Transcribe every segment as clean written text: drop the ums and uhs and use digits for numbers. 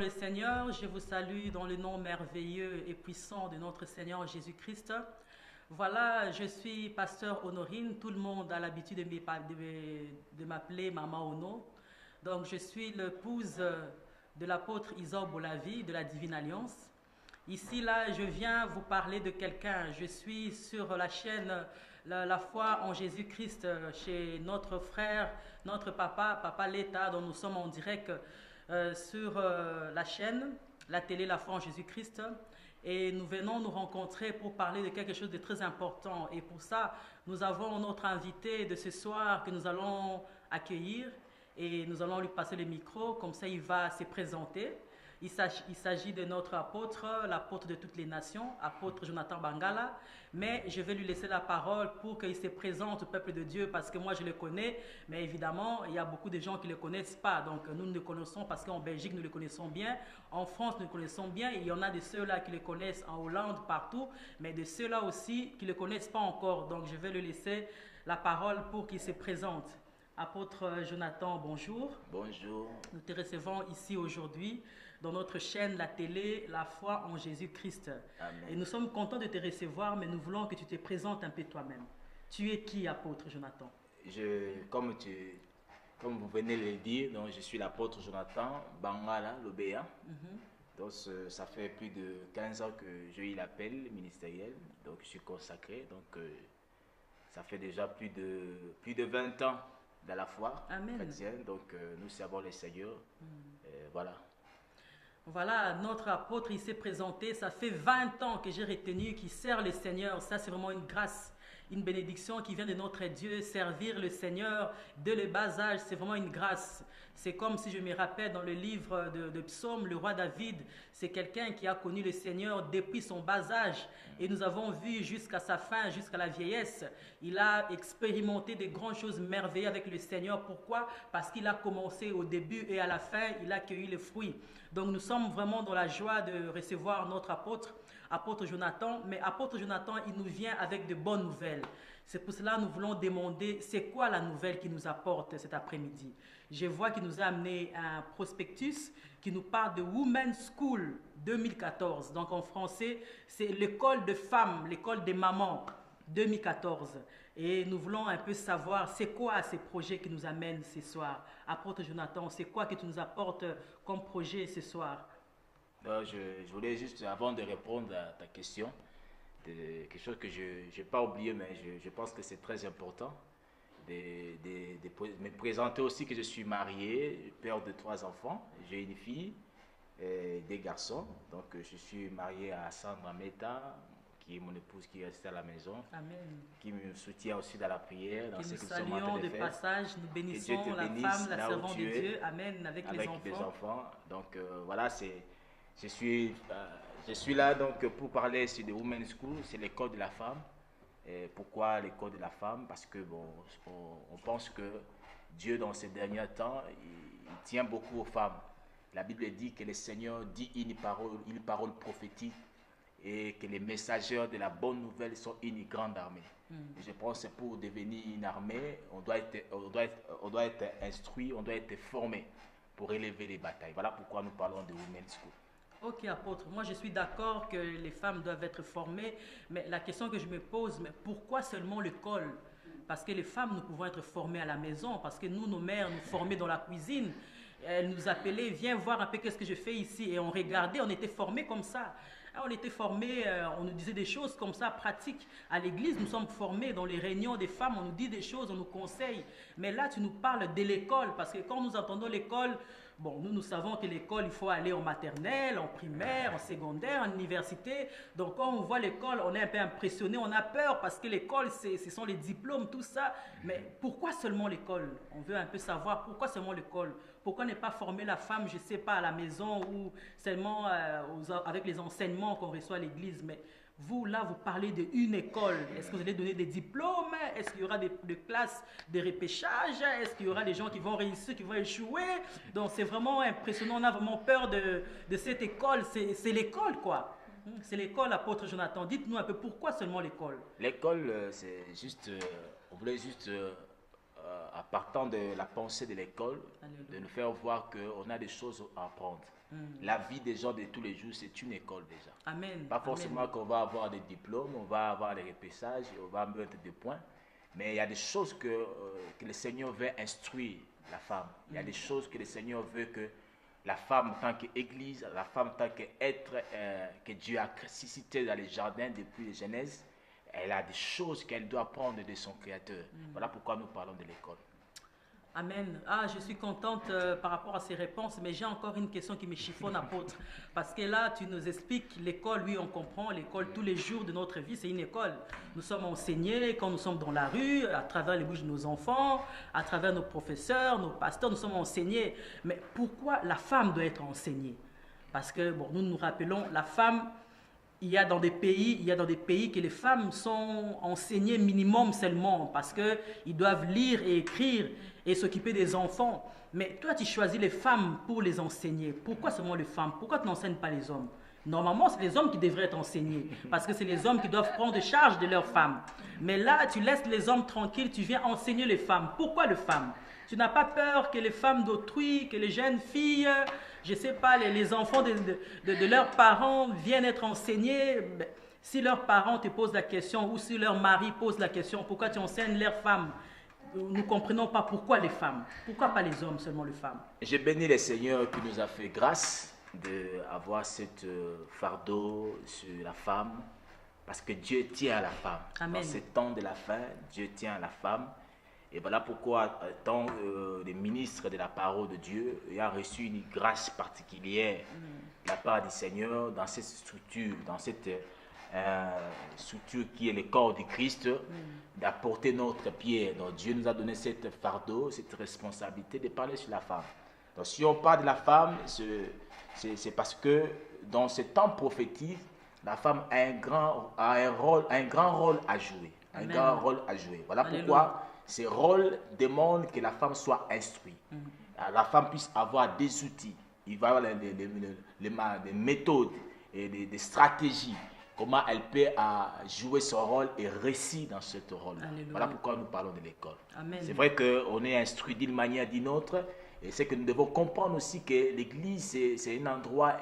le Seigneur, je vous salue dans le nom merveilleux et puissant de notre Seigneur Jésus-Christ. Voilà, je suis pasteur Honorine, tout le monde a l'habitude de m'appeler Maman Ono. Donc je suis l'épouse de l'apôtre Isor Bolavi de la Divine Alliance. Ici, là, je viens vous parler de quelqu'un. Je suis sur la chaîne la foi en Jésus-Christ chez notre frère, notre Papa Leta, dont nous sommes en direct sur la chaîne, la télé La foi en Jésus-Christ. Et nous venons nous rencontrer pour parler de quelque chose de très important. Et pour ça, nous avons notre invité de ce soir que nous allons accueillir et nous allons lui passer le micro, comme ça il va se présenter. Il s'agit de notre apôtre, l'apôtre de toutes les nations, apôtre Jonathan Bangala. Mais je vais lui laisser la parole pour qu'il se présente au peuple de Dieu parce que moi je le connais. Mais évidemment, il y a beaucoup de gens qui ne le connaissent pas. Donc nous le connaissons parce qu'en Belgique nous le connaissons bien. En France nous le connaissons bien. Il y en a de ceux-là qui le connaissent en Hollande, partout. Mais de ceux-là aussi qui ne le connaissent pas encore. Donc je vais lui laisser la parole pour qu'il se présente. Apôtre Jonathan, bonjour. Bonjour. Nous te recevons ici aujourd'hui dans notre chaîne, la télé, La foi en Jésus-Christ. Amen. Et nous sommes contents de te recevoir, mais nous voulons que tu te présentes un peu toi-même. Tu es qui, apôtre Jonathan? Comme vous venez de le dire, donc je suis l'apôtre Jonathan Bangala Lobéa. Donc ça fait plus de 15 ans que j'ai eu l'appel ministériel, donc je suis consacré. Donc ça fait déjà plus de 20 ans dans la foi chrétienne, donc nous servons le Seigneur. Voilà. Voilà, notre apôtre, il s'est présenté. Ça fait 20 ans que j'ai retenu qu'il sert le Seigneur. Ça, c'est vraiment une grâce, une bénédiction qui vient de notre Dieu. Servir le Seigneur dès le bas âge, c'est vraiment une grâce. C'est comme si je me rappelle dans le livre de Psaume, le roi David, c'est quelqu'un qui a connu le Seigneur depuis son bas âge. Et nous avons vu jusqu'à sa fin, jusqu'à la vieillesse. Il a expérimenté de grandes choses merveilleuses avec le Seigneur. Pourquoi? Parce qu'il a commencé au début et à la fin, il a cueilli les fruits. Donc nous sommes vraiment dans la joie de recevoir notre apôtre Jonathan. Mais apôtre Jonathan, il nous vient avec de bonnes nouvelles. C'est pour cela que nous voulons demander, c'est quoi la nouvelle qu'il nous apporte cet après-midi? Je vois qu'il nous a amené un prospectus qui nous parle de Women's School 2014. Donc en français, c'est l'école de femmes, l'école des mamans 2014. Et nous voulons un peu savoir c'est quoi ces projets qui nous amènent ce soir. Apôtre Jonathan, c'est quoi que tu nous apportes comme projet ce soir? Je voulais juste, avant de répondre à ta question, quelque chose que je n'ai pas oublié, mais je pense que c'est très important, de me présenter aussi que je suis marié, père de 3 enfants. J'ai une fille et 2 garçons. Donc je suis marié à Sandra Meta, qui est mon épouse qui reste à la maison. Amen. Qui me soutient aussi dans la prière, dans que ce nous que nous sommes en train saluons de de faire. passage, nous bénissons la femme, la servante de Dieu. Amen, avec les enfants. Donc voilà, je suis là donc pour parler sur The Women's School, c'est l'école de la femme. Et pourquoi l'école de la femme? Parce que on pense que Dieu dans ces derniers temps, il tient beaucoup aux femmes. La Bible dit que le Seigneur dit une parole prophétique et que les messagers de la bonne nouvelle sont une grande armée. Je pense que pour devenir une armée, on doit être instruit, on doit être formé pour élever les batailles. Voilà pourquoi nous parlons de Women's School. Ok, apôtre, moi je suis d'accord que les femmes doivent être formées, mais la question que je me pose, mais pourquoi seulement l'école? Parce que les femmes, nous pouvons être formées à la maison, parce que nous, nos mères, nous formaient dans la cuisine. Elles nous appelaient, viens voir un peu qu'est-ce que je fais ici. Et on regardait, on était formés comme ça. On était formés, on nous disait des choses comme ça, pratiques. À l'église, nous sommes formés dans les réunions des femmes, on nous dit des choses, on nous conseille. Mais là, tu nous parles de l'école, parce que quand nous entendons l'école, bon, nous savons que l'école, il faut aller en maternelle, en primaire, en secondaire, en université. Donc quand on voit l'école, on est un peu impressionné, on a peur, parce que l'école, ce sont les diplômes, tout ça. Mais pourquoi seulement l'école? On veut un peu savoir pourquoi seulement l'école. Pourquoi ne pas former la femme, je ne sais pas, à la maison ou seulement avec les enseignements qu'on reçoit à l'église? Mais vous, là, vous parlez d'une école. Est-ce que vous allez donner des diplômes? Est-ce qu'il y aura des classes de repêchage? Est-ce qu'il y aura des gens qui vont réussir, qui vont échouer? Donc, c'est vraiment impressionnant. On a vraiment peur de cette école. C'est l'école, quoi. C'est l'école, apôtre Jonathan. Dites-nous un peu pourquoi seulement l'école? L'école, c'est juste, on voulait juste partant de la pensée de l'école, de nous faire voir qu'on a des choses à apprendre. La vie des gens de tous les jours, c'est une école déjà. Amen. Pas forcément qu'on va avoir des diplômes, on va avoir des repêchages, on va mettre des points. Mais il y a des choses que le Seigneur veut instruire la femme. Il y a des choses que le Seigneur veut que la femme, en tant qu'église, la femme, en tant qu'être que Dieu a suscité dans les jardins depuis la Genèse, elle a des choses qu'elle doit apprendre de son Créateur. Voilà pourquoi nous parlons de l'école. Amen. Je suis contente par rapport à ces réponses, mais j'ai encore une question qui me chiffonne, apôtre. Parce que là, tu nous expliques l'école, oui, on comprend, l'école tous les jours de notre vie, c'est une école. Nous sommes enseignés quand nous sommes dans la rue, à travers les bouches de nos enfants, à travers nos professeurs, nos pasteurs, nous sommes enseignés. Mais pourquoi la femme doit être enseignée? Parce que, bon, nous nous rappelons, la femme... Il y a dans des pays que les femmes sont enseignées minimum seulement parce qu'ils doivent lire et écrire et s'occuper des enfants. Mais toi, tu choisis les femmes pour les enseigner. Pourquoi seulement les femmes? Pourquoi tu n'enseignes pas les hommes? Normalement, c'est les hommes qui devraient être enseignés parce que c'est les hommes qui doivent prendre charge de leurs femmes. Mais là, tu laisses les hommes tranquilles, tu viens enseigner les femmes. Pourquoi les femmes? Tu n'as pas peur que les femmes d'autrui, que les jeunes filles, je ne sais pas, les enfants de leurs parents viennent être enseignés? Si leurs parents te posent la question ou si leur mari pose la question, pourquoi tu enseignes leurs femmes? Nous ne comprenons pas pourquoi les femmes. Pourquoi pas les hommes, seulement les femmes? Je bénis le Seigneur qui nous a fait grâce d'avoir ce fardeau sur la femme, parce que Dieu tient à la femme. Amen. Dans ces temps de la fin, Dieu tient à la femme. Et voilà pourquoi, tant les ministres de la parole de Dieu ont reçu une grâce particulière de la part du Seigneur dans cette structure, structure qui est le corps du Christ, d'apporter notre pierre. Donc Dieu nous a donné cette fardeau, cette responsabilité de parler sur la femme. Donc si on parle de la femme, c'est parce que dans ce temps prophétique, la femme a un grand rôle à jouer. Amen. Un grand rôle à jouer. Voilà Alléluia. pourquoi ce rôle demande que la femme soit instruite. La femme puisse avoir des outils. Il va y avoir des méthodes et des stratégies. Comment elle peut jouer son rôle et réussir dans ce rôle. Voilà pourquoi nous parlons de l'école. C'est vrai qu'on est instruit d'une manière ou d'une autre. Et c'est que nous devons comprendre aussi que l'église, c'est un endroit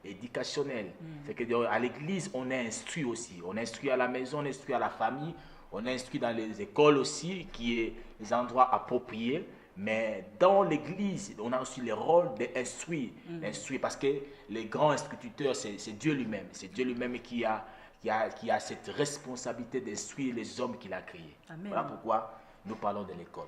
éducationnel. C'est qu'à l'église, on est instruit aussi. On est instruit à la maison, on est instruit à la famille, on est instruit dans les écoles aussi, qui est les endroits appropriés. Mais dans l'église, on a aussi le rôle d'instruire. Parce que les grands instituteurs, c'est Dieu lui-même. C'est Dieu lui-même qui a cette responsabilité d'instruire les hommes qu'il a créés. Amen. Voilà pourquoi nous parlons de l'école.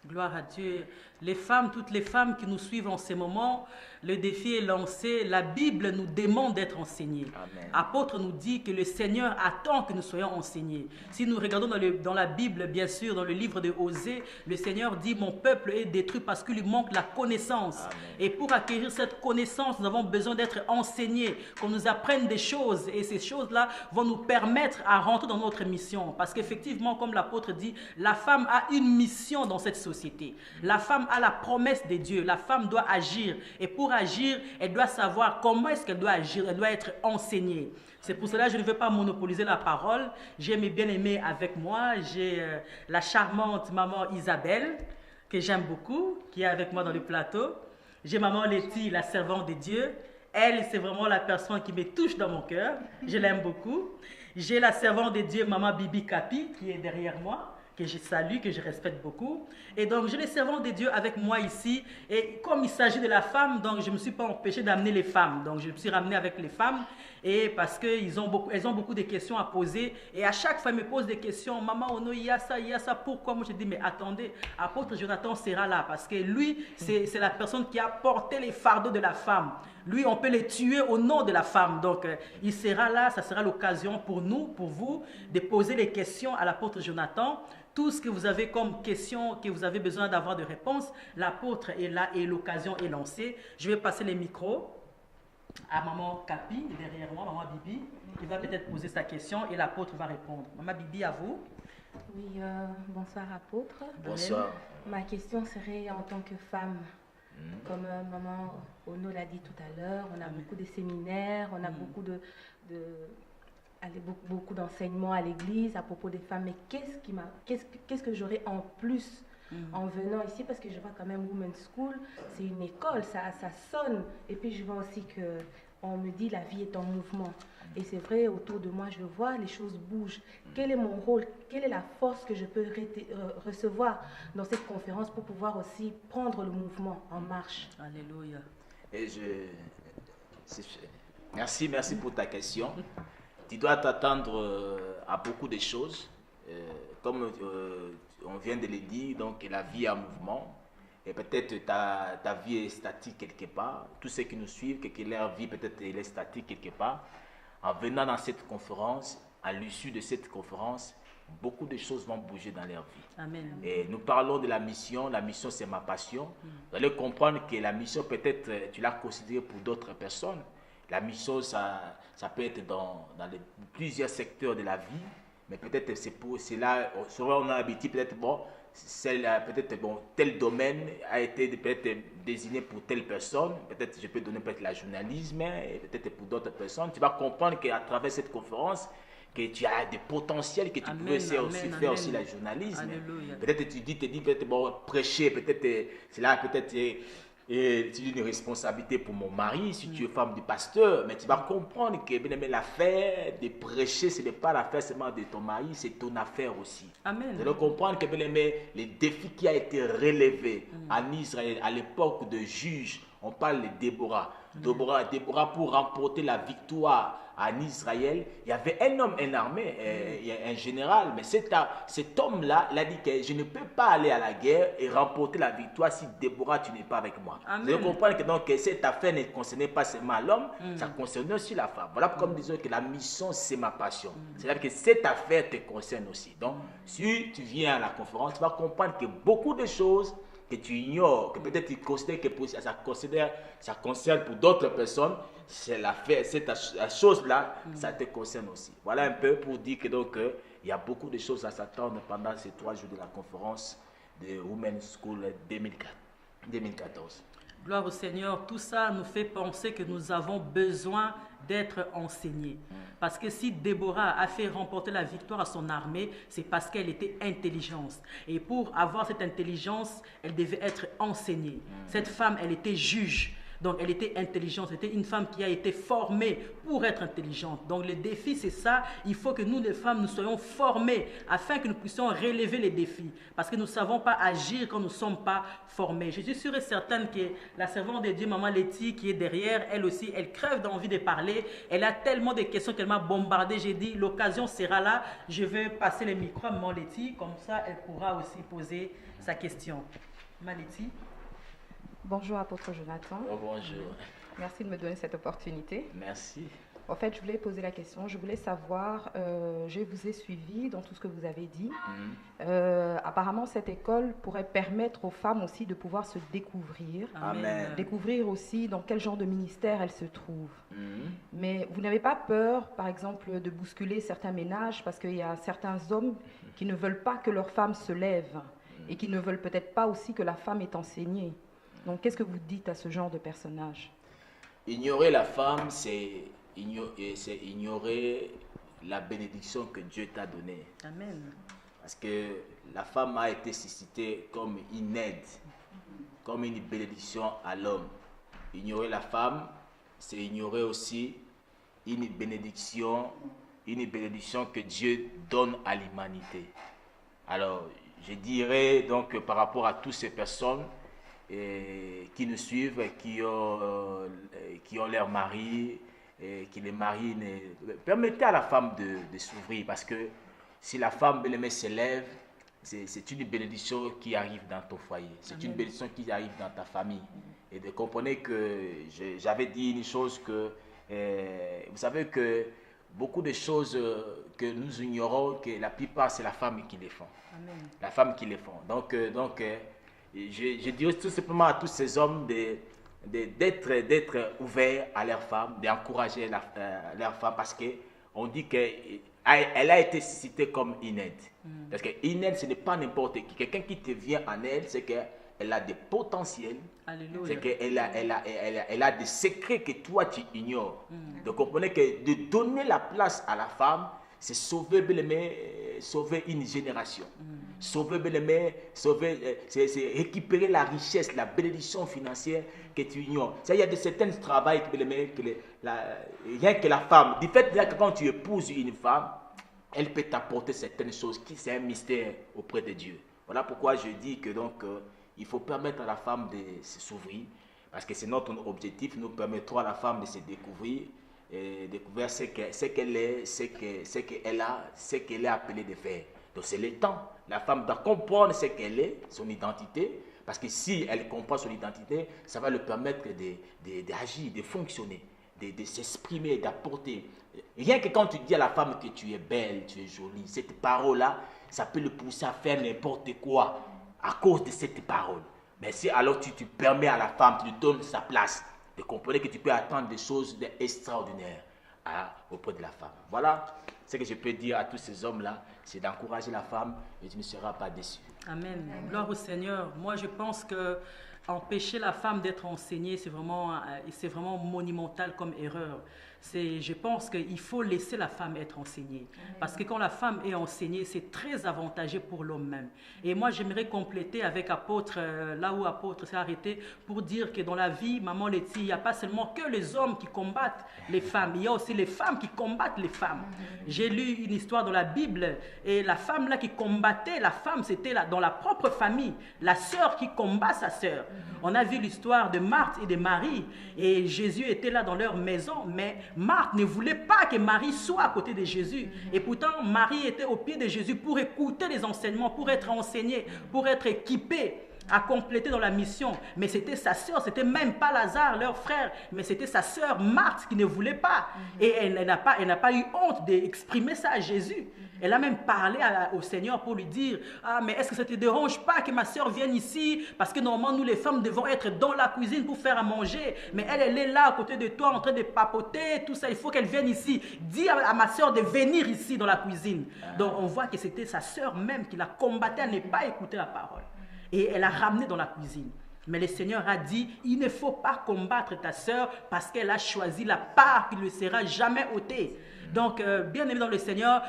Gloire à Dieu. Les femmes, toutes les femmes qui nous suivent en ces moments, le défi est lancé. La Bible nous demande d'être enseignés. Amen. Apôtre nous dit que le Seigneur attend que nous soyons enseignés. Si nous regardons dans la Bible, bien sûr, dans le livre de Osée, le Seigneur dit « Mon peuple est détruit parce qu'il lui manque la connaissance. » Et pour acquérir cette connaissance, nous avons besoin d'être enseignés, qu'on nous apprenne des choses. Et ces choses-là vont nous permettre à rentrer dans notre mission. Parce qu'effectivement, comme l'apôtre dit, la femme a une mission dans cette société. La femme a la promesse de Dieu. La femme doit agir. Et pour agir, elle doit savoir comment est-ce qu'elle doit agir. Elle doit être enseignée. C'est pour cela que je ne veux pas monopoliser la parole. J'ai mes bien-aimés avec moi. J'ai la charmante maman Isabelle, que j'aime beaucoup, qui est avec moi dans le plateau. J'ai maman Letty, la servante de Dieu. Elle, c'est vraiment la personne qui me touche dans mon cœur. Je l'aime beaucoup. J'ai la servante de Dieu, maman Bibi Kapi, qui est derrière moi, que je salue, que je respecte beaucoup. Et donc, j'ai les servants de Dieu avec moi ici. Et comme il s'agit de la femme, donc je ne me suis pas empêché d'amener les femmes. Donc, je me suis ramené avec les femmes. Et parce qu'elles ont beaucoup de questions à poser. Et à chaque fois, elles me posent des questions. Maman, Ono, il y a ça. Pourquoi? Moi, je dis, mais attendez, apôtre Jonathan sera là. Parce que lui, c'est la personne qui a porté les fardeaux de la femme. Lui, on peut les tuer au nom de la femme. Donc, il sera là. Ça sera l'occasion pour nous, pour vous, de poser les questions à l'apôtre Jonathan. Tout ce que vous avez comme question, que vous avez besoin d'avoir de réponses, l'apôtre est là et l'occasion est lancée. Je vais passer les micros à maman Kapi, derrière moi, maman Bibi, qui va peut-être poser sa question et l'apôtre va répondre. Maman Bibi, à vous. Oui, bonsoir apôtre. Bonsoir. Ma question serait en tant que femme. Comme maman Ono l'a dit tout à l'heure, on a beaucoup de séminaires, on a beaucoup beaucoup d'enseignements à l'église à propos des femmes. Mais qu'est-ce que j'aurais en plus en venant ici, parce que je vois quand même Women's School, c'est une école, ça sonne. Et puis je vois aussi que on me dit la vie est en mouvement. Et c'est vrai, autour de moi, je vois, les choses bougent. Quel est mon rôle? Quelle est la force que je peux recevoir dans cette conférence pour pouvoir aussi prendre le mouvement en marche? Alléluia. Et merci pour ta question. Tu dois t'attendre à beaucoup de choses. Comme on vient de le dire, donc la vie est en mouvement. Et peut-être ta vie est statique quelque part. Tous ceux qui nous suivent, que leur vie peut-être est statique quelque part. En venant dans cette conférence, à l'issue de cette conférence, beaucoup de choses vont bouger dans leur vie. Amen. Et nous parlons de la mission c'est ma passion. Vous allez comprendre que la mission peut-être, tu l'as considérée pour d'autres personnes. La mission, ça peut être dans plusieurs secteurs de la vie, mais peut-être c'est là, on a l'habitude, peut-être, tel domaine a été peut-être désigné pour telle personne, peut-être je peux donner peut-être le journalisme, et peut-être pour d'autres personnes. Tu vas comprendre qu'à travers cette conférence, que tu as des potentiels, que tu pouvais faire aussi le journalisme. Peut-être tu te dis peut-être prêcher, peut-être c'est là peut-être c'est une responsabilité pour mon mari, si tu es femme du pasteur, mais tu vas comprendre que bien aimé, l'affaire de prêcher, ce n'est pas l'affaire seulement de ton mari, c'est ton affaire aussi. Amen. Tu vas comprendre que bien aimé, les défis qui a été relevé en Israël à l'époque de juges, on parle de Déborah. Déborah pour remporter la victoire en Israël, il y avait un homme, un armée, un général, mais cet homme-là, il a dit que je ne peux pas aller à la guerre et remporter la victoire si Déborah, tu n'es pas avec moi. Amen. Vous comprenez que donc, cette affaire ne concernait pas seulement l'homme, ça concernait aussi la femme. Voilà pourquoi nous disons que la mission, c'est ma passion. C'est-à-dire que cette affaire te concerne aussi. Donc, si tu viens à la conférence, tu vas comprendre que beaucoup de choses que tu ignores, que peut-être tu considères que ça concerne pour d'autres personnes, c'est l'affaire, cette chose-là, ça te concerne aussi. Voilà un peu pour dire que donc il y a beaucoup de choses à s'attendre pendant ces 3 jours de la conférence de Women's School 2014. Gloire au Seigneur, tout ça nous fait penser que nous avons besoin d'être enseignés. Parce que si Déborah a fait remporter la victoire à son armée, c'est parce qu'elle était intelligente. Et pour avoir cette intelligence, elle devait être enseignée. Cette femme, elle était juge. Donc, elle était intelligente. C'était une femme qui a été formée pour être intelligente. Donc, le défi, c'est ça. Il faut que nous, les femmes, nous soyons formées afin que nous puissions relever les défis. Parce que nous ne savons pas agir quand nous ne sommes pas formés. Je suis sûre et certaine que la servante de Dieu, Maman Letty, qui est derrière, elle aussi, elle crève d'envie de parler. Elle a tellement de questions qu'elle m'a bombardée. J'ai dit, l'occasion sera là. Je vais passer le micro à Maman Letty. Comme ça, elle pourra aussi poser sa question. Maman Letty. Bonjour, apôtre Jonathan. Oh, bonjour. Merci de me donner cette opportunité. Merci. En fait, je voulais poser la question. Je voulais savoir, je vous ai suivi dans tout ce que vous avez dit. Apparemment, cette école pourrait permettre aux femmes aussi de pouvoir se découvrir. Amen. Découvrir aussi dans quel genre de ministère elles se trouvent. Mais vous n'avez pas peur, par exemple, de bousculer certains ménages parce qu'il y a certains hommes qui ne veulent pas que leur femme se lève et qui ne veulent peut-être pas aussi que la femme est enseignée. Donc, qu'est-ce que vous dites à ce genre de personnage? Ignorer la femme, c'est ignorer la bénédiction que Dieu t'a donnée. Amen. Parce que la femme a été suscitée comme une aide, comme une bénédiction à l'homme. Ignorer la femme, c'est ignorer aussi une bénédiction que Dieu donne à l'humanité. Alors, je dirais donc par rapport à toutes ces personnes qui nous suivent, qui ont leur mari, qui les maris permettez à la femme de s'ouvrir, parce que si la femme se lève, c'est une bénédiction qui arrive dans ton foyer, c'est une bénédiction qui arrive dans ta famille. Et de comprendre que j'avais dit une chose que vous savez que beaucoup de choses que nous ignorons, que la plupart c'est la femme qui les font. Amen. La femme qui les font. Donc je dirais tout simplement à tous ces hommes d'être ouverts à leurs femmes, d'encourager leurs femmes, parce qu'on dit qu'elle a été suscitée comme une aide. Parce qu'une aide, ce n'est pas n'importe qui. Quelqu'un qui te vient en aide, c'est qu'elle a des potentiels, c'est qu'elle a des secrets que toi tu ignores. Donc comprenez que de donner la place à la femme, c'est sauver une génération. Sauver, bien-aimé, sauver, c'est récupérer la richesse, la bénédiction financière que tu ignores. Il y a de certains travails, bien-aimé, rien que la femme, du fait que quand tu épouses une femme, elle peut t'apporter certaines choses qui c'est un mystère auprès de Dieu. Voilà pourquoi je dis que donc il faut permettre à la femme de s'ouvrir, parce que c'est notre objectif. Nous permettrons à la femme de se découvrir, et découvrir ce qu'elle est, ce qu'elle a, ce qu'elle est appelée de faire. Donc c'est le temps. La femme doit comprendre ce qu'elle est, son identité, parce que si elle comprend son identité, ça va lui permettre d'agir, de fonctionner, de s'exprimer, d'apporter. Rien que quand tu dis à la femme que tu es belle, tu es jolie, cette parole-là, ça peut le pousser à faire n'importe quoi à cause de cette parole. Mais si alors tu permets à la femme, tu lui donnes sa place, de comprendre que tu peux attendre des choses extraordinaires auprès de la femme. Voilà ce que je peux dire à tous ces hommes-là, c'est d'encourager la femme et tu ne seras pas déçu. Amen. Gloire au Seigneur. Moi, je pense que empêcher la femme d'être enseignée, c'est vraiment monumental comme erreur. Je pense qu'il faut laisser la femme être enseignée. Parce que quand la femme est enseignée, c'est très avantageux pour l'homme même. Et moi, j'aimerais compléter avec Apôtre, là où Apôtre s'est arrêté, pour dire que dans la vie, Maman Letty, il n'y a pas seulement que les hommes qui combattent les femmes, il y a aussi les femmes qui combattent les femmes. J'ai lu une histoire dans la Bible, et la femme là qui combattait la femme, c'était dans la propre famille, la sœur qui combat sa sœur. On a vu l'histoire de Marthe et de Marie, et Jésus était là dans leur maison, mais Marthe ne voulait pas que Marie soit à côté de Jésus. Et pourtant, Marie était au pied de Jésus pour écouter les enseignements, pour être enseignée, pour être équipée à compléter dans la mission. Mais c'était sa sœur, c'était même pas Lazare, leur frère, mais c'était sa sœur Marthe qui ne voulait pas. Et elle n'a pas eu honte d'exprimer ça à Jésus. Elle a même parlé au Seigneur pour lui dire « Ah, mais est-ce que ça ne te dérange pas que ma sœur vienne ici? Parce que normalement, nous les femmes devons être dans la cuisine pour faire à manger. Mais elle est là à côté de toi en train de papoter, tout ça. Il faut qu'elle vienne ici. Dis à ma sœur de venir ici dans la cuisine. » Donc on voit que c'était sa sœur même qui la combattait à ne pas écouter la parole. Et elle l'a ramenée dans la cuisine. Mais le Seigneur a dit, il ne faut pas combattre ta sœur parce qu'elle a choisi la part qui ne lui sera jamais ôtée. Donc, bien aimé dans le Seigneur,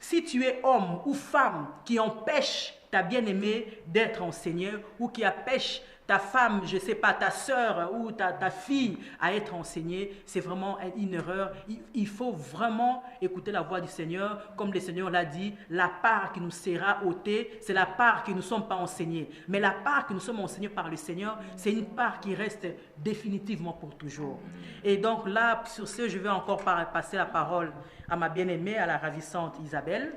si tu es homme ou femme qui empêche ta bien-aimée d'être enseignée ou qui empêche ta femme, je ne sais pas, ta soeur ou ta fille à être enseignée, c'est vraiment une erreur. Il faut vraiment écouter la voix du Seigneur. Comme le Seigneur l'a dit, la part qui nous sera ôtée, c'est la part qui ne nous sommes pas enseignés. Mais la part que nous sommes enseignés par le Seigneur, c'est une part qui reste définitivement pour toujours. Et donc là, sur ce, je vais encore passer la parole à ma bien-aimée, à la ravissante Isabelle,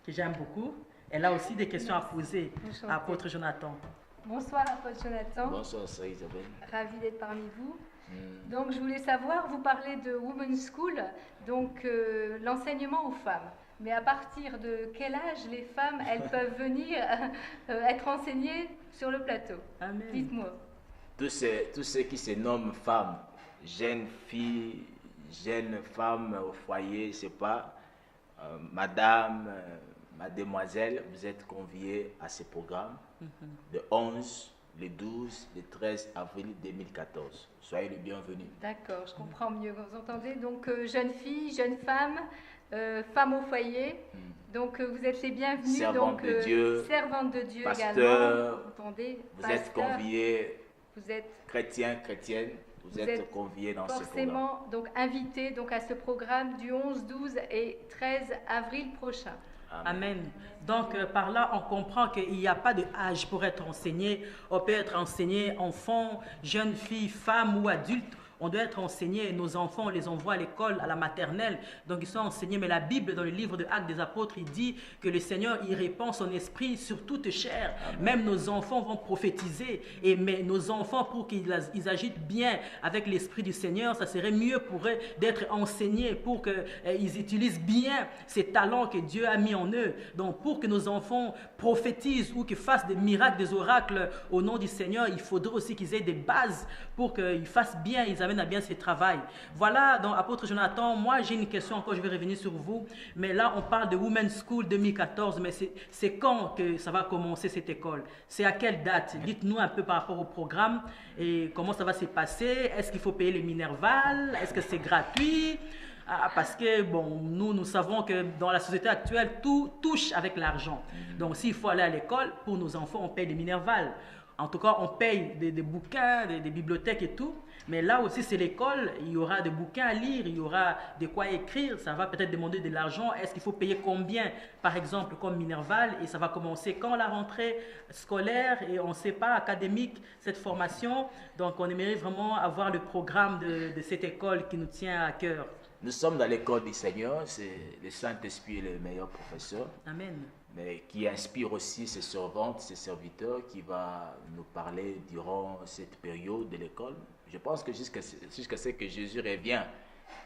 que j'aime beaucoup. Elle a aussi des questions à poser à Apôtre Jonathan. Bonsoir, Apôtre Jonathan. Bonsoir, c'est Isabelle. Ravie d'être parmi vous. Donc, je voulais savoir, vous parlez de Women's School, donc l'enseignement aux femmes. Mais à partir de quel âge les femmes, elles peuvent venir être enseignées sur le plateau? Amen. Dites-moi. Tous ceux qui se nomment femmes, jeunes filles, jeunes femmes au foyer, je ne sais pas, madame, mademoiselle, vous êtes conviés à ce programme le 11, le 12, le 13 avril 2014. Soyez les bienvenus. D'accord, je comprends mieux. Vous entendez? Donc, jeunes filles, jeunes femmes, femmes au foyer. Donc, vous êtes les bienvenus. Servantes de Dieu. Servantes de Dieu pasteur, également. Vous entendez? Vous êtes conviés. Vous êtes chrétiens, chrétiennes. Vous êtes conviés dans ce programme. Forcément, donc invités donc, à ce programme du 11, 12 et 13 avril prochain. Amen. Donc, par là, on comprend qu'il n'y a pas de âge pour être enseigné. On peut être enseigné enfant, jeune fille, femme ou adulte. On doit être enseigné. Nos enfants, on les envoie à l'école, à la maternelle. Donc, ils sont enseignés. Mais la Bible, dans le livre de Actes des Apôtres, il dit que le Seigneur, il répand son esprit sur toute chair. Même nos enfants vont prophétiser. Mais nos enfants, pour qu'ils agitent bien avec l'esprit du Seigneur, ça serait mieux pour eux d'être enseignés, pour qu'ils utilisent bien ces talents que Dieu a mis en eux. Donc, pour que nos enfants prophétisent ou qu'ils fassent des miracles, des oracles au nom du Seigneur, il faudrait aussi qu'ils aient des bases pour qu'ils fassent bien, ils amènent à bien ce travail. Voilà, donc Apôtre Jonathan, moi j'ai une question encore, je vais revenir sur vous, mais là on parle de Women's School 2014, mais c'est quand que ça va commencer cette école? C'est à quelle date? Dites-nous un peu par rapport au programme et comment ça va se passer. Est-ce qu'il faut payer le Minerval? Est-ce que c'est gratuit? Parce que, bon, nous savons que dans la société actuelle, tout touche avec l'argent. Donc, s'il faut aller à l'école, pour nos enfants, on paye des Minerval. En tout cas, on paye des bouquins, des bibliothèques et tout. Mais là aussi, c'est l'école. Il y aura des bouquins à lire, il y aura de quoi écrire. Ça va peut-être demander de l'argent. Est-ce qu'il faut payer combien, par exemple, comme Minerval? Et ça va commencer quand la rentrée scolaire et on ne sait pas, académique, cette formation. Donc, on aimerait vraiment avoir le programme de cette école qui nous tient à cœur. Nous sommes dans l'école du Seigneur. C'est le Saint-Esprit est le meilleur professeur. Amen. Mais qui inspire aussi ses servantes, ses serviteurs, qui va nous parler durant cette période de l'école. Je pense que jusqu'à ce que Jésus revient.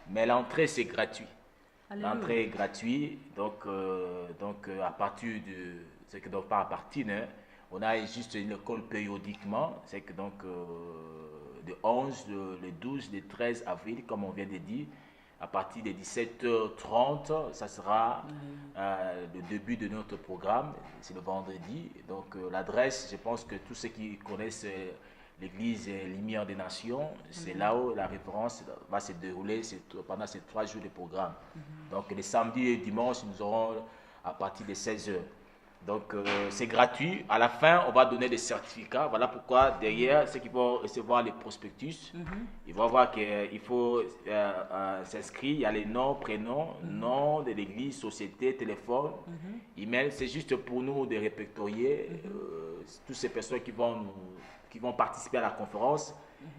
Mais l'entrée, c'est gratuit. L'entrée est gratuite. Donc, à partir de... C'est que donc pas à partir, hein, on a juste une école périodiquement. C'est que donc, le 11, le 12, le 13 avril, comme on vient de dire, à partir de 17h30, ça sera le début de notre programme. C'est le vendredi. Donc, l'adresse, je pense que tous ceux qui connaissent l'église Lumière des Nations, c'est là où la référence va se dérouler pendant ces 3 jours de programme. Donc, les samedis et dimanches, nous aurons à partir de 16h. Donc, c'est gratuit. À la fin, on va donner des certificats. Voilà pourquoi, derrière, ceux qui vont recevoir les prospectus, ils vont voir qu'il faut s'inscrire. Il y a les noms, prénoms, nom de l'église, société, téléphone, email. C'est juste pour nous de répertorier toutes ces personnes qui vont participer à la conférence.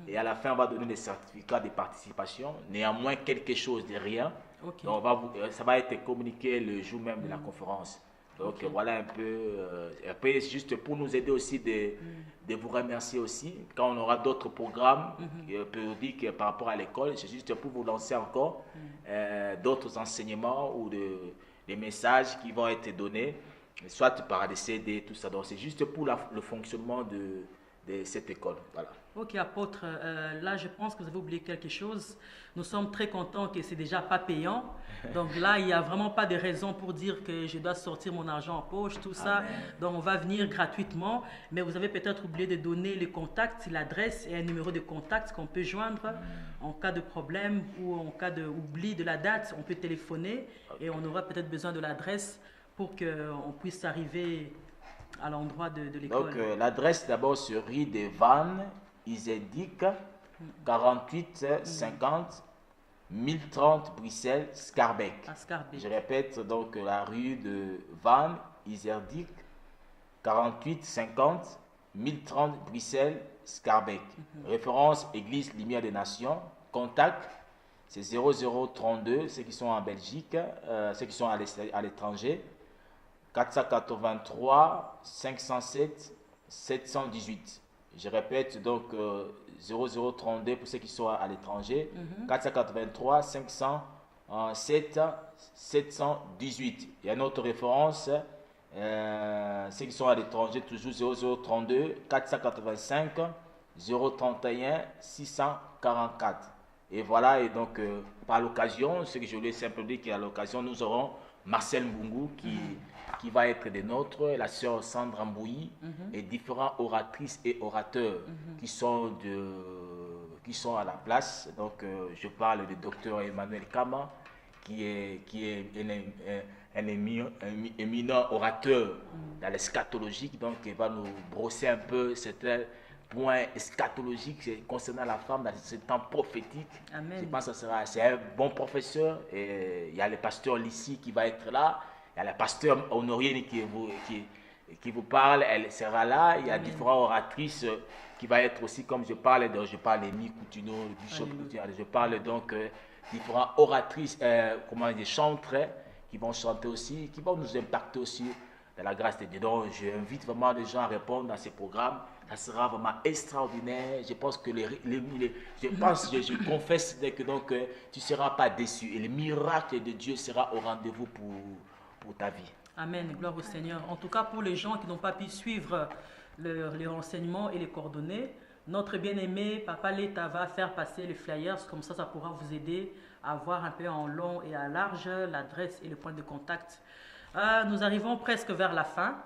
Et à la fin, on va donner des certificats de participation. Néanmoins, quelque chose de rien. Okay. Donc, ça va être communiqué le jour même de la conférence. Donc voilà un peu, après juste pour nous aider aussi de vous remercier aussi, quand on aura d'autres programmes périodiques par rapport à l'école, c'est juste pour vous lancer encore d'autres enseignements ou des messages qui vont être donnés, soit par des CD, tout ça. Donc c'est juste pour le fonctionnement de cette école. Voilà. Ok, apôtre, là je pense que vous avez oublié quelque chose. Nous sommes très contents que c'est déjà pas payant. Donc là, il n'y a vraiment pas de raison pour dire que je dois sortir mon argent en poche, tout ça. Amen. Donc on va venir gratuitement. Mais vous avez peut-être oublié de donner le contact, l'adresse et un numéro de contact qu'on peut joindre en cas de problème ou en cas d'oubli de la date. On peut téléphoner et on aura peut-être besoin de l'adresse pour qu'on puisse arriver à l'endroit de l'école. Donc l'adresse d'abord sur rue des Vannes, Isédic, 48 50 1030 Bruxelles, Scarbeck. Je répète donc la rue de Vannes, Isédic, 48 50 1030 Bruxelles, Scarbeck. Référence Église Lumière des Nations. Contact, c'est 0032, ceux qui sont en Belgique, ceux qui sont à l'étranger. 483 507 718. Je répète donc 0032 pour ceux qui sont à l'étranger, 483 507 718. Il y a une autre référence, ceux qui sont à l'étranger, toujours 0032 485 031 644. Et voilà, et donc par l'occasion, ce que je voulais simplement dire qu'à l'occasion, nous aurons Marcel Mbungu qui va être des nôtres, la sœur Sandra Mbouyi et différents oratrices et orateurs qui sont à la place. Donc je parle du docteur Emmanuel Kama qui est un éminent orateur dans l'eschatologique. Donc il va nous brosser un peu certains points eschatologiques concernant la femme dans ce temps prophétique. Amen. Je pense que c'est un bon professeur. Et il y a le pasteur Lissi qui va être là. Il y a la pasteur Honorine qui vous parle, elle sera là. Il y a différentes oratrices qui va être aussi, comme je parle d'Amy Coutinho, Bishop Coutinho, je parle donc différentes oratrices, des chantres qui vont chanter aussi, qui vont nous impacter aussi dans la grâce de Dieu. Donc j'invite vraiment les gens à répondre à ces programmes. Ça sera vraiment extraordinaire. Je pense que je confesse que donc tu ne seras pas déçu. Et le miracle de Dieu sera au rendez-vous pour ta vie. Amen, gloire au Seigneur. En tout cas, pour les gens qui n'ont pas pu suivre les renseignements et les coordonnées, notre bien-aimé Papa Leta va faire passer les flyers, comme ça pourra vous aider à voir un peu en long et à large l'adresse et le point de contact. Nous arrivons presque vers la fin.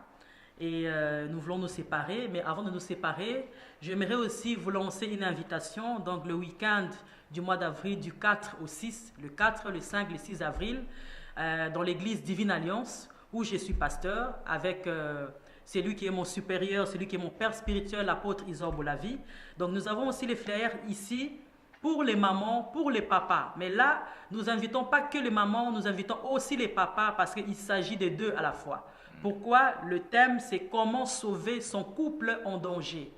et nous voulons nous séparer. Mais avant de nous séparer, j'aimerais aussi vous lancer une invitation. Donc le week-end du mois d'avril, du 4 au 6, le 4, le 5, le 6 avril, dans l'église Divine Alliance, où je suis pasteur, avec celui qui est mon supérieur, celui qui est mon père spirituel, l'apôtre Isor Bolavi. Donc nous avons aussi les flyers ici, pour les mamans, pour les papas. Mais là, nous n'invitons pas que les mamans, nous invitons aussi les papas parce qu'il s'agit des deux à la fois. Pourquoi? Le thème, c'est comment sauver son couple en danger.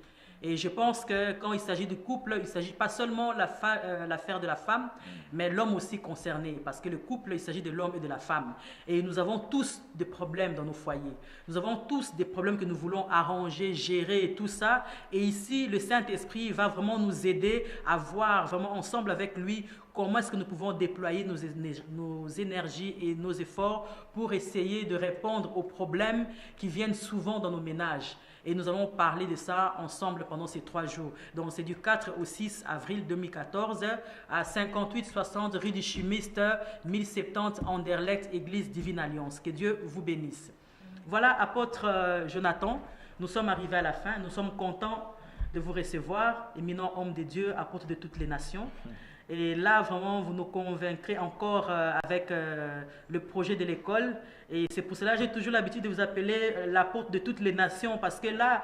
Et je pense que quand il s'agit de couple, il ne s'agit pas seulement l'affaire de la femme, mais l'homme aussi concerné. Parce que le couple, il s'agit de l'homme et de la femme. Et nous avons tous des problèmes dans nos foyers. Nous avons tous des problèmes que nous voulons arranger, gérer et tout ça. Et ici, le Saint-Esprit va vraiment nous aider à voir vraiment ensemble avec lui comment est-ce que nous pouvons déployer nos énergies et nos efforts pour essayer de répondre aux problèmes qui viennent souvent dans nos ménages. Et nous allons parler de ça ensemble pendant ces 3 jours. Donc c'est du 4 au 6 avril 2014 à 5860 rue du Chimiste, 1070 Anderlecht, Église Divine Alliance. Que Dieu vous bénisse. Voilà, apôtre Jonathan, nous sommes arrivés à la fin. Nous sommes contents de vous recevoir, éminent homme de Dieu, apôtre de toutes les nations. Et là, vraiment, vous nous convaincrez encore avec le projet de l'école. Et c'est pour cela que j'ai toujours l'habitude de vous appeler l'apôtre de toutes les nations. Parce que là,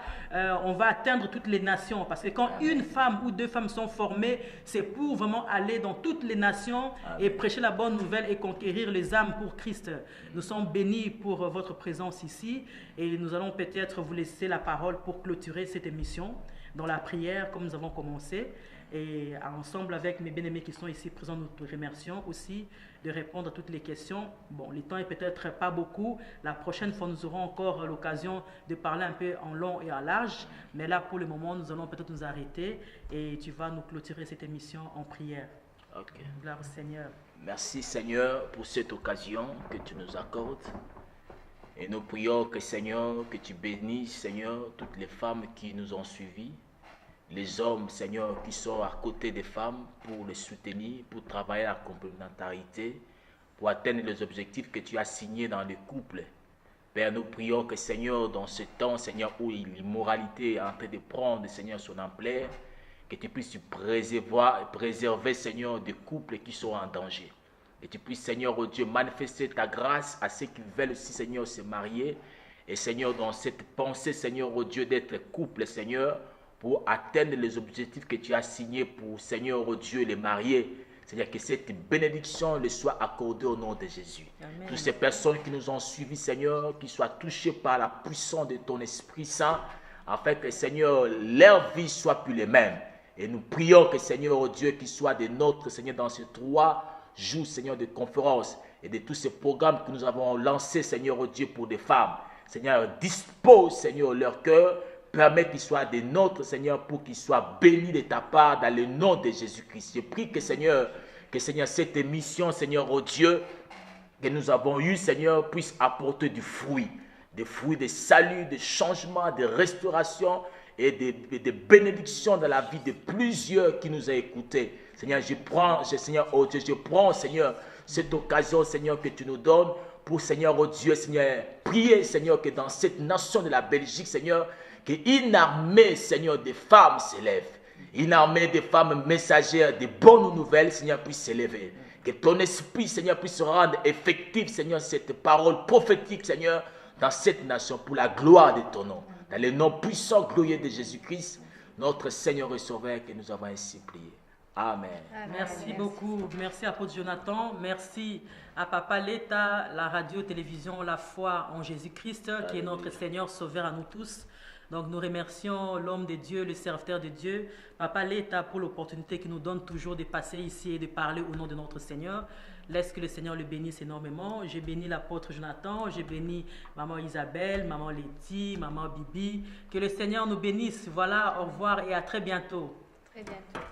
on va atteindre toutes les nations. Parce que quand une femme ou 2 femmes sont formées, c'est pour vraiment aller dans toutes les nations et prêcher la bonne nouvelle et conquérir les âmes pour Christ. Nous sommes bénis pour votre présence ici. Et nous allons peut-être vous laisser la parole pour clôturer cette émission dans la prière, comme nous avons commencé. Et ensemble avec mes bien-aimés qui sont ici présents, nous te remercions aussi de répondre à toutes les questions. Bon, le temps est peut-être pas beaucoup. La prochaine fois, nous aurons encore l'occasion de parler un peu en long et en large. Mais là, pour le moment, nous allons peut-être nous arrêter et tu vas nous clôturer cette émission en prière. Ok. Gloire au Seigneur. Merci Seigneur pour cette occasion que tu nous accordes. Et nous prions que Seigneur, que tu bénisses Seigneur toutes les femmes qui nous ont suivis. Les hommes, Seigneur, qui sont à côté des femmes pour les soutenir, pour travailler à la complémentarité, pour atteindre les objectifs que tu as signés dans le couple. Père, nous prions que, Seigneur, dans ce temps, Seigneur, où l'immoralité est en train de prendre, Seigneur, son ampleur, que tu puisses préserver, Seigneur, des couples qui sont en danger. Et tu puisses, Seigneur, oh Dieu, manifester ta grâce à ceux qui veulent aussi, Seigneur, se marier. Et, Seigneur, dans cette pensée, Seigneur, oh Dieu, d'être couple, Seigneur, pour atteindre les objectifs que tu as signés pour, Seigneur, oh Dieu, les mariés. C'est-à-dire que cette bénédiction le soit accordée au nom de Jésus. Amen. Toutes ces personnes qui nous ont suivis, Seigneur, qui soient touchées par la puissance de ton Esprit Saint, afin que, Seigneur, leur vie soit plus les mêmes. Et nous prions que, Seigneur, oh Dieu, qu'il soit des nôtres, Seigneur, dans ces 3 jours, Seigneur, de conférence et de tous ces programmes que nous avons lancés, Seigneur, oh Dieu, pour des femmes. Seigneur, dispose, Seigneur, leur cœur. Permets qu'ils soient des nôtres, Seigneur, pour qu'ils soient bénis de ta part dans le nom de Jésus-Christ. Je prie que, Seigneur, cette émission, Seigneur, oh Dieu, que nous avons eue, Seigneur, puisse apporter du fruit. Des fruits de salut, de changement, de restauration et de bénédictions dans la vie de plusieurs qui nous ont écoutés. Seigneur, Seigneur, oh Dieu, je prends, Seigneur, cette occasion, Seigneur, que tu nous donnes pour, Seigneur, oh Dieu, Seigneur, prier, Seigneur, que dans cette nation de la Belgique, Seigneur, qu'une armée, Seigneur, des femmes s'élève. Une armée des femmes messagères de bonnes nouvelles, Seigneur, puisse s'élever. Que ton esprit, Seigneur, puisse rendre effective, Seigneur, cette parole prophétique, Seigneur, dans cette nation, pour la gloire de ton nom. Dans le nom puissant, glorieux de Jésus-Christ, notre Seigneur et Sauveur, que nous avons ainsi prié. Amen. Merci beaucoup. Merci à Apôtre Jonathan. Merci à Papa Leta, la radio-télévision La Foi en Jésus-Christ, qui est notre Seigneur Sauveur à nous tous. Donc nous remercions l'homme de Dieu, le serviteur de Dieu, Papa Leta, pour l'opportunité qu'il nous donne toujours de passer ici et de parler au nom de notre Seigneur. Laisse que le Seigneur le bénisse énormément. J'ai béni l'apôtre Jonathan, j'ai béni maman Isabelle, maman Letty, maman Bibi. Que le Seigneur nous bénisse. Voilà, au revoir et à très bientôt. Très bientôt.